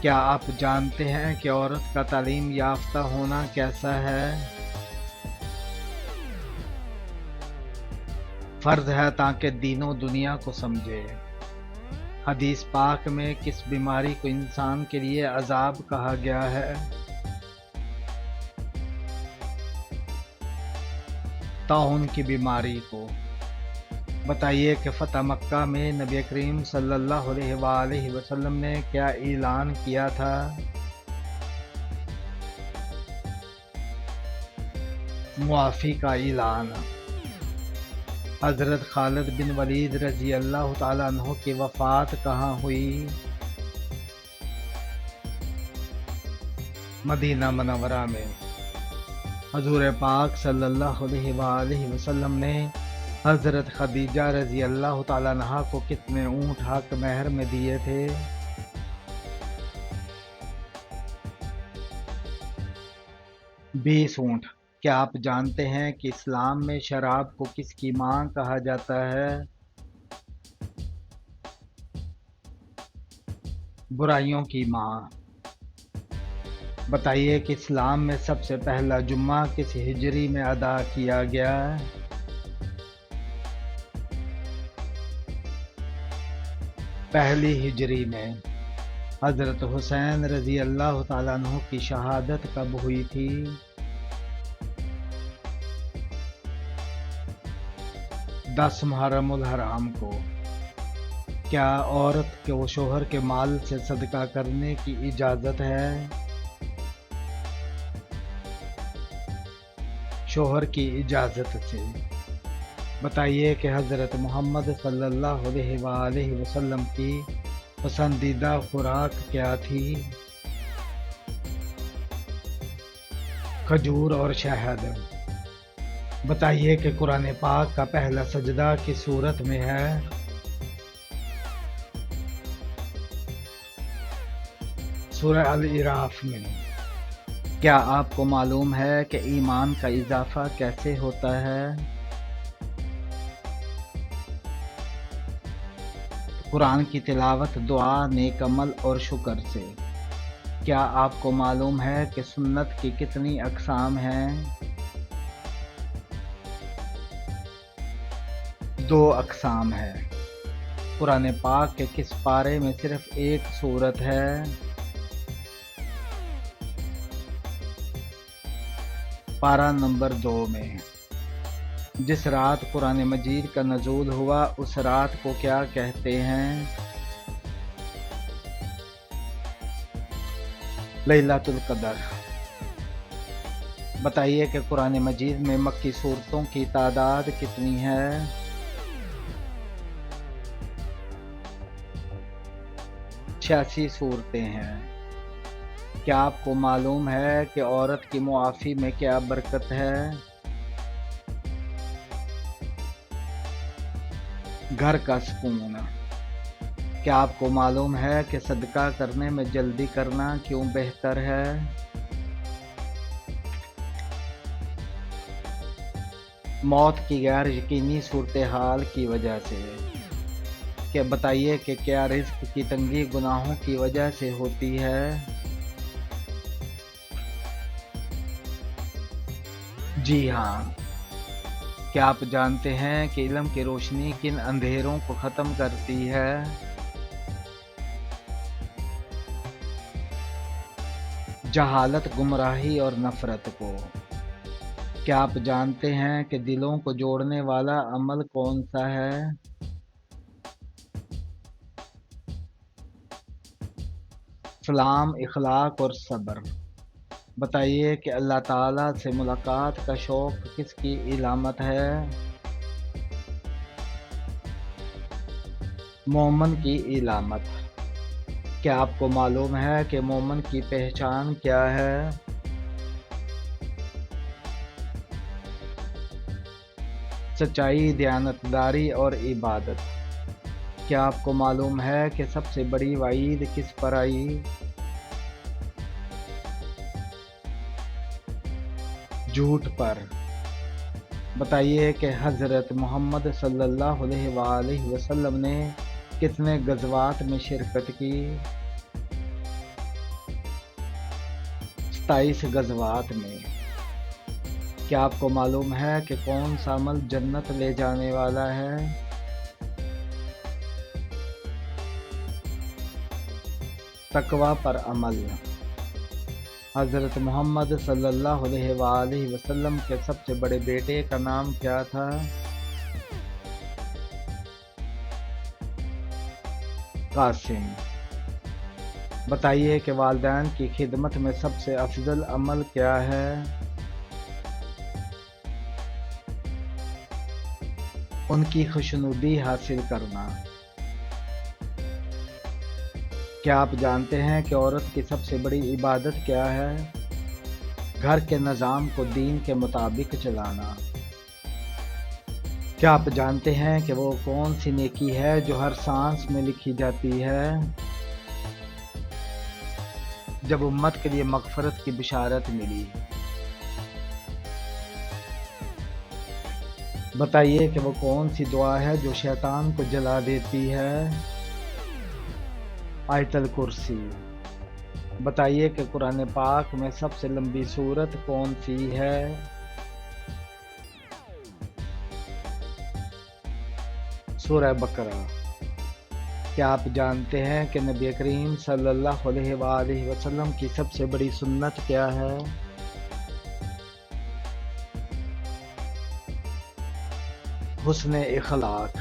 کیا آپ جانتے ہیں کہ عورت کا تعلیم یافتہ ہونا کیسا ہے؟ فرض ہے تاکہ دین و دنیا کو سمجھے۔ حدیث پاک میں کس بیماری کو انسان کے لیے عذاب کہا گیا ہے؟ طاعون کی بیماری کو۔ بتائیے کہ فتح مکہ میں نبی کریم صلی اللہ علیہ وآلہ وسلم نے کیا اعلان کیا تھا؟ معافی کا اعلان۔ حضرت خالد بن ولید رضی اللہ تعالیٰ عنہ کی وفات کہاں ہوئی؟ مدینہ منورہ میں۔ حضور پاک صلی اللہ علیہ وآلہ وسلم نے حضرت خدیجہ رضی اللہ تعالیٰ عنہ کو کتنے اونٹ حق مہر میں دیے تھے؟ 20 اونٹ۔ کیا آپ جانتے ہیں کہ اسلام میں شراب کو کس کی ماں کہا جاتا ہے؟ برائیوں کی ماں۔ بتائیے کہ اسلام میں سب سے پہلا جمعہ کس ہجری میں ادا کیا گیا؟ پہلی ہجری میں۔ حضرت حسین رضی اللہ تعالیٰ عنہ کی شہادت کب ہوئی تھی؟ 10 محرم الحرام کو۔ کیا عورت کو شوہر کے مال سے صدقہ کرنے کی اجازت ہے؟ شوہر کی اجازت سے۔ بتائیے کہ حضرت محمد صلی اللہ علیہ وآلہ وسلم کی پسندیدہ خوراک کیا تھی؟ کھجور اور شہد۔ بتائیے کہ قرآن پاک کا پہلا سجدہ کس سورت میں ہے؟ سورہ الاعراف میں۔ کیا آپ کو معلوم ہے کہ ایمان کا اضافہ کیسے ہوتا ہے؟ قرآن کی تلاوت، دعا، نیک عمل اور شکر سے۔ کیا آپ کو معلوم ہے کہ سنت کی کتنی اقسام ہیں؟ 2 اقسام ہے۔ قرآن پاک کے کس پارے میں صرف ایک سورت ہے؟ پارہ نمبر 2 میں۔ جس رات قرآن مجید کا نزول ہوا اس رات کو کیا کہتے ہیں؟ لیلۃ القدر۔ بتائیے کہ قرآن مجید میں مکی سورتوں کی تعداد کتنی ہے؟ 86 سورتیں ہیں۔ کیا آپ کو معلوم ہے کہ عورت کی معافی میں کیا برکت ہے؟ گھر کا سکون۔ کیا آپ کو معلوم ہے کہ صدقہ کرنے میں جلدی کرنا کیوں بہتر ہے؟ موت کی غیر یقینی صورتحال کی وجہ سے۔ کیا بتائیے کہ کیا رزق کی تنگی گناہوں کی وجہ سے ہوتی ہے؟ جی ہاں۔ کیا آپ جانتے ہیں کہ علم کی روشنی کن اندھیروں کو ختم کرتی ہے؟ جہالت، گمراہی اور نفرت کو۔ کیا آپ جانتے ہیں کہ دلوں کو جوڑنے والا عمل کون سا ہے؟ سلام، اخلاق اور صبر۔ بتائیے کہ اللہ تعالیٰ سے ملاقات کا شوق کس کی علامت ہے؟ مومن کی علامت۔ کیا آپ کو معلوم ہے کہ مومن کی پہچان کیا ہے؟ سچائی، دیانتداری اور عبادت۔ کیا آپ کو معلوم ہے کہ سب سے بڑی وعید کس پر آئی؟ جھوٹ پر۔ بتائیے کہ حضرت محمد صلی اللہ علیہ وآلہ وسلم نے کتنے غزوات میں شرکت کی؟ 27 غزوات میں۔ کیا آپ کو معلوم ہے کہ کون سا عمل جنت لے جانے والا ہے؟ تقوی پر عمل۔ حضرت محمد صلی اللہ علیہ وآلہ وسلم کے سب سے بڑے بیٹے کا نام کیا تھا؟ قاسم۔ بتائیے کہ والدین کی خدمت میں سب سے افضل عمل کیا ہے؟ ان کی خوشنودی حاصل کرنا۔ کیا آپ جانتے ہیں کہ عورت کی سب سے بڑی عبادت کیا ہے؟ گھر کے نظام کو دین کے مطابق چلانا۔ کیا آپ جانتے ہیں کہ وہ کون سی نیکی ہے جو ہر سانس میں لکھی جاتی ہے؟ جب امت کے لیے مغفرت کی بشارت ملی۔ بتائیے کہ وہ کون سی دعا ہے جو شیطان کو جلا دیتی ہے؟ آیت الکرسی۔ بتائیے کہ قرآن پاک میں سب سے لمبی سورت کون سی ہے؟ سورہ بقرہ۔ کیا آپ جانتے ہیں کہ نبی کریم صلی اللہ علیہ وآلہ وسلم کی سب سے بڑی سنت کیا ہے؟ حسن اخلاق۔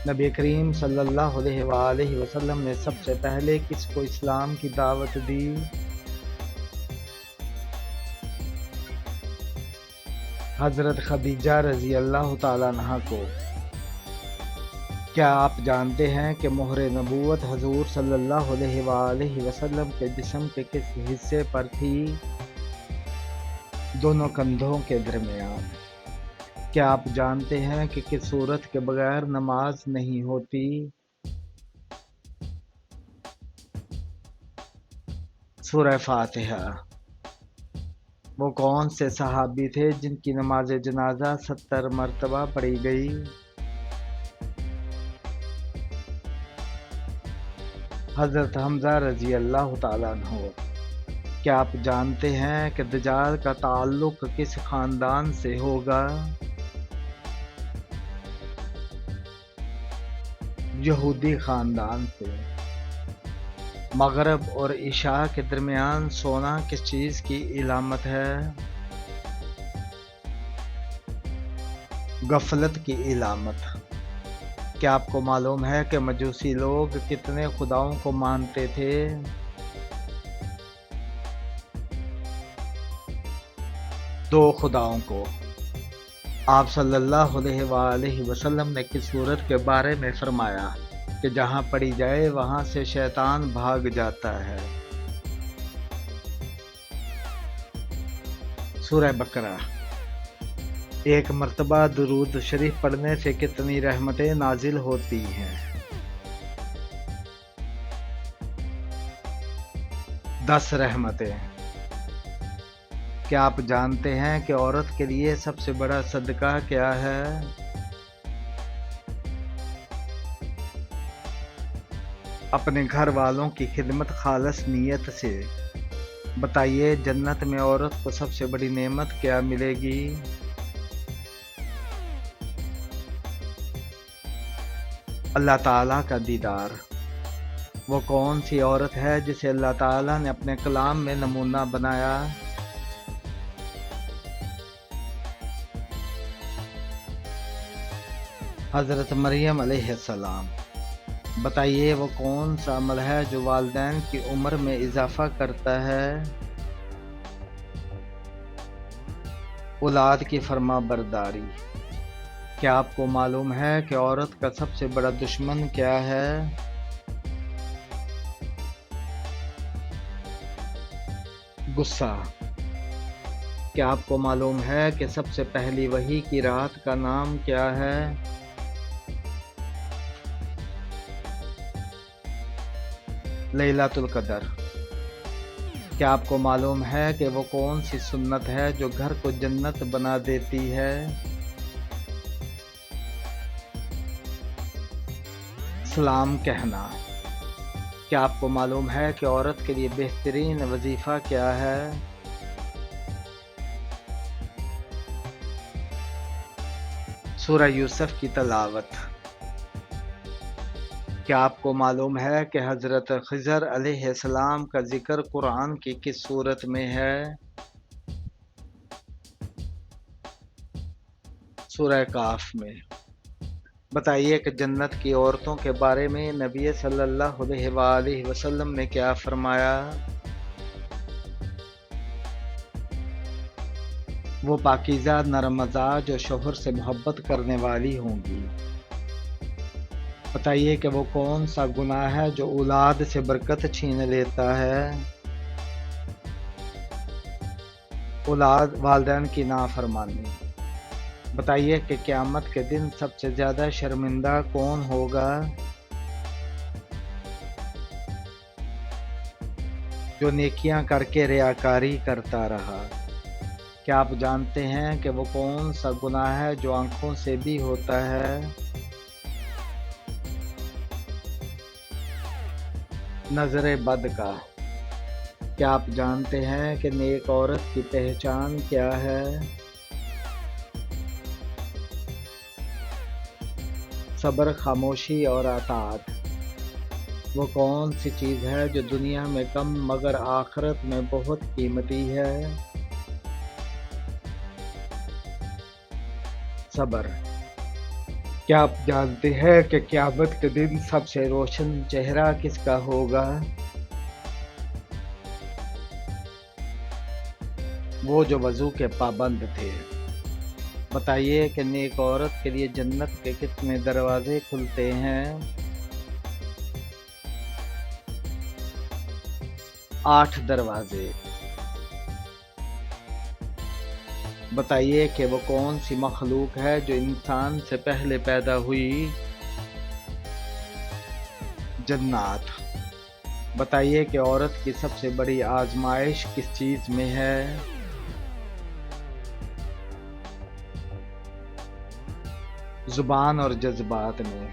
نبی کریم صلی اللہ علیہ وآلہ وسلم نے سب سے پہلے کس کو اسلام کی دعوت دی؟ حضرت خدیجہ رضی اللہ تعالیٰ عنہا کو۔ کیا آپ جانتے ہیں کہ مہر نبوت حضور صلی اللہ علیہ وآلہ وسلم کے جسم کے کس حصے پر تھی؟ دونوں کندھوں کے درمیان۔ کیا آپ جانتے ہیں کہ کس سورت کے بغیر نماز نہیں ہوتی؟ سورہ فاتحہ۔ وہ کون سے صحابی تھے جن کی نماز جنازہ 70 مرتبہ پڑھی گئی؟ حضرت حمزہ رضی اللہ تعالیٰ عنہ۔ کیا آپ جانتے ہیں کہ دجال کا تعلق کس خاندان سے ہوگا؟ یہودی خاندان سے۔ مغرب اور عشاء کے درمیان سونا کس چیز کی علامت ہے؟ غفلت کی علامت۔ کیا آپ کو معلوم ہے کہ مجوسی لوگ کتنے خداؤں کو مانتے تھے؟ 2 خداؤں کو۔ آپ صلی اللہ علیہ وآلہ وسلم نے کس سورت کے بارے میں فرمایا کہ جہاں پڑھی جائے وہاں سے شیطان بھاگ جاتا ہے؟ سورہ بقرہ۔ ایک مرتبہ درود شریف پڑھنے سے کتنی رحمتیں نازل ہوتی ہیں؟ 10 رحمتیں۔ کیا آپ جانتے ہیں کہ عورت کے لیے سب سے بڑا صدقہ کیا ہے؟ اپنے گھر والوں کی خدمت خالص نیت سے۔ بتائیے جنت میں عورت کو سب سے بڑی نعمت کیا ملے گی؟ اللہ تعالیٰ کا دیدار۔ وہ کون سی عورت ہے جسے اللہ تعالیٰ نے اپنے کلام میں نمونہ بنایا؟ حضرت مریم علیہ السلام۔ بتائیے وہ کون سا عمل ہے جو والدین کی عمر میں اضافہ کرتا ہے؟ اولاد کی فرما برداری۔ کیا آپ کو معلوم ہے کہ عورت کا سب سے بڑا دشمن کیا ہے؟ غصہ۔ کیا آپ کو معلوم ہے کہ سب سے پہلی وحی کی رات کا نام کیا ہے؟ لیلۃ القدر۔ کیا آپ کو معلوم ہے کہ وہ کون سی سنت ہے جو گھر کو جنت بنا دیتی ہے؟ سلام کہنا۔ کیا آپ کو معلوم ہے کہ عورت کے لیے بہترین وظیفہ کیا ہے؟ سورہ یوسف کی تلاوت۔ کیا آپ کو معلوم ہے کہ حضرت خضر علیہ السلام کا ذکر قرآن کی کس سورت میں ہے؟ سورہ کاف میں۔ بتائیے کہ جنت کی عورتوں کے بارے میں نبی صلی اللہ علیہ وآلہ وسلم نے کیا فرمایا؟ وہ پاکیزہ نرم مزاج اور شوہر سے محبت کرنے والی ہوں گی۔ بتائیے کہ وہ کون سا گناہ ہے جو اولاد سے برکت چھین لیتا ہے؟ والدین کی نافرمانی۔ بتائیے کہ قیامت کے دن سب سے زیادہ شرمندہ کون ہوگا؟ جو نیکیاں کر کے ریاکاری کرتا رہا۔ کیا آپ جانتے ہیں کہ وہ کون سا گناہ ہے جو آنکھوں سے بھی ہوتا ہے؟ نظر بد کا۔ کیا آپ جانتے ہیں کہ نیک عورت کی پہچان کیا ہے؟ صبر، خاموشی اور اطاعت۔ وہ کون سی چیز ہے جو دنیا میں کم مگر آخرت میں بہت قیمتی ہے؟ صبر۔ کیا آپ جانتے ہیں کہ قیامت کے دن سب سے روشن چہرہ کس کا ہوگا؟ وہ جو وضو کے پابند تھے۔ بتائیے کہ نیک عورت کے لیے جنت کے کتنے دروازے کھلتے ہیں؟ 8 دروازے۔ بتائیے کہ وہ کون سی مخلوق ہے جو انسان سے پہلے پیدا ہوئی؟ جنات۔ بتائیے کہ عورت کی سب سے بڑی آزمائش کس چیز میں ہے؟ زبان اور جذبات میں۔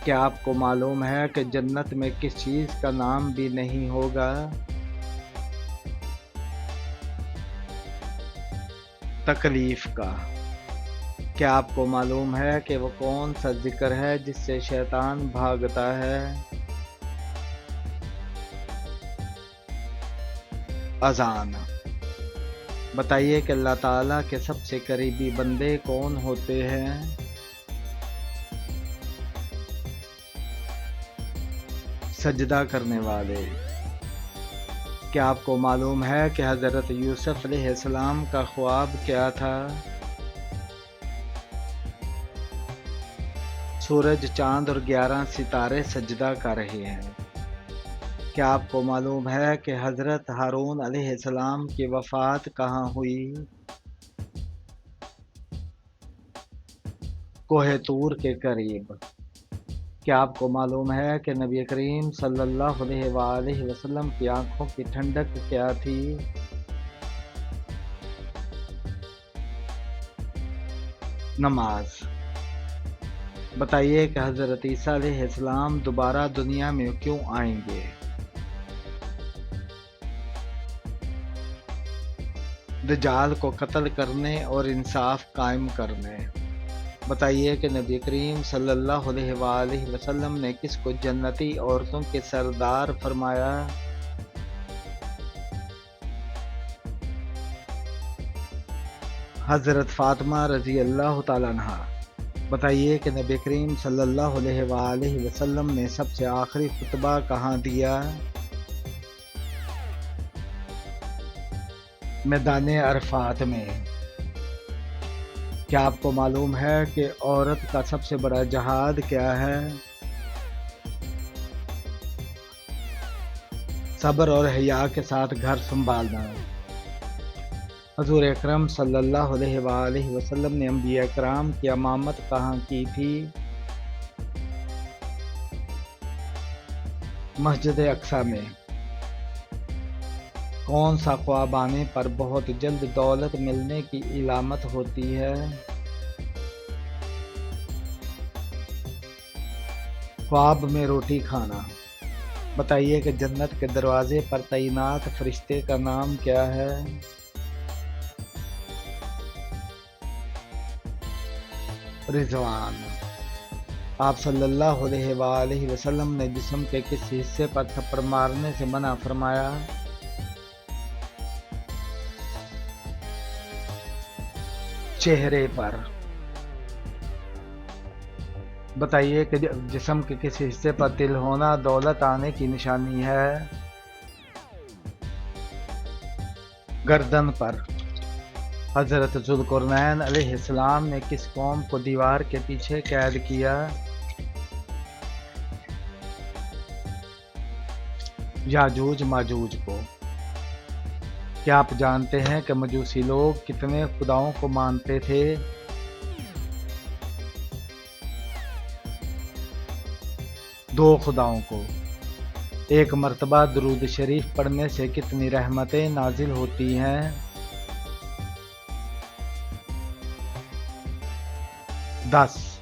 کیا آپ کو معلوم ہے کہ جنت میں کس چیز کا نام بھی نہیں ہوگا؟ تکلیف کا۔ کیا آپ کو معلوم ہے کہ وہ کون سا ذکر ہے جس سے شیطان بھاگتا ہے؟ اذان۔ بتائیے کہ اللہ تعالیٰ کے سب سے قریبی بندے کون ہوتے ہیں؟ سجدہ کرنے والے۔ کیا آپ کو معلوم ہے کہ حضرت یوسف علیہ السلام کا خواب کیا تھا؟ سورج، چاند اور 11 ستارے سجدہ کر رہے ہیں۔ کیا آپ کو معلوم ہے کہ حضرت ہارون علیہ السلام کی وفات کہاں ہوئی؟ کوہ طور کے قریب۔ کیا آپ کو معلوم ہے کہ نبی کریم صلی اللہ علیہ وآلہ وسلم کی آنکھوں کی ٹھنڈک کیا تھی؟ نماز۔ بتائیے کہ حضرت عیسیٰ علیہ السلام دوبارہ دنیا میں کیوں آئیں گے؟ دجال کو قتل کرنے اور انصاف قائم کرنے۔ بتائیے کہ نبی کریم صلی اللہ علیہ وآلہ وسلم نے کس کو جنتی عورتوں کے سردار فرمایا؟ حضرت فاطمہ رضی اللہ تعالیٰ عنہا۔ بتائیے کہ نبی کریم صلی اللہ علیہ وآلہ وسلم نے سب سے آخری خطبہ کہاں دیا؟ میدان عرفات میں۔ کیا آپ کو معلوم ہے کہ عورت کا سب سے بڑا جہاد کیا ہے؟ صبر اور حیا کے ساتھ گھر سنبھالنا۔ حضور اکرم صلی اللہ علیہ وآلہ وسلم نے انبیاء کرام کی امامت کہاں کی تھی؟ مسجد اقصی میں۔ کون سا خواب آنے پر بہت جلد دولت ملنے کی علامت ہوتی ہے؟ خواب میں روٹی کھانا۔ بتائیے کہ جنت کے دروازے پر تعینات فرشتے کا نام کیا ہے؟ رضوان۔ آپ صلی اللہ علیہ وآلہ وسلم نے جسم کے کس حصے پر تھپڑ مارنے سے منع فرمایا؟ چہرے پر۔ بتائیے کہ جسم کے کس حصے پر تل ہونا دولت آنے کی نشانی ہے؟ گردن پر۔ حضرت ذوالقرنین علیہ السلام نے کس قوم کو دیوار کے پیچھے قید کیا؟ یاجوج ماجوج کو۔ کیا آپ جانتے ہیں کہ مجوسی لوگ کتنے خداؤں کو مانتے تھے؟ 2 خداؤں کو۔ ایک مرتبہ درود شریف پڑھنے سے کتنی رحمتیں نازل ہوتی ہیں؟ 10۔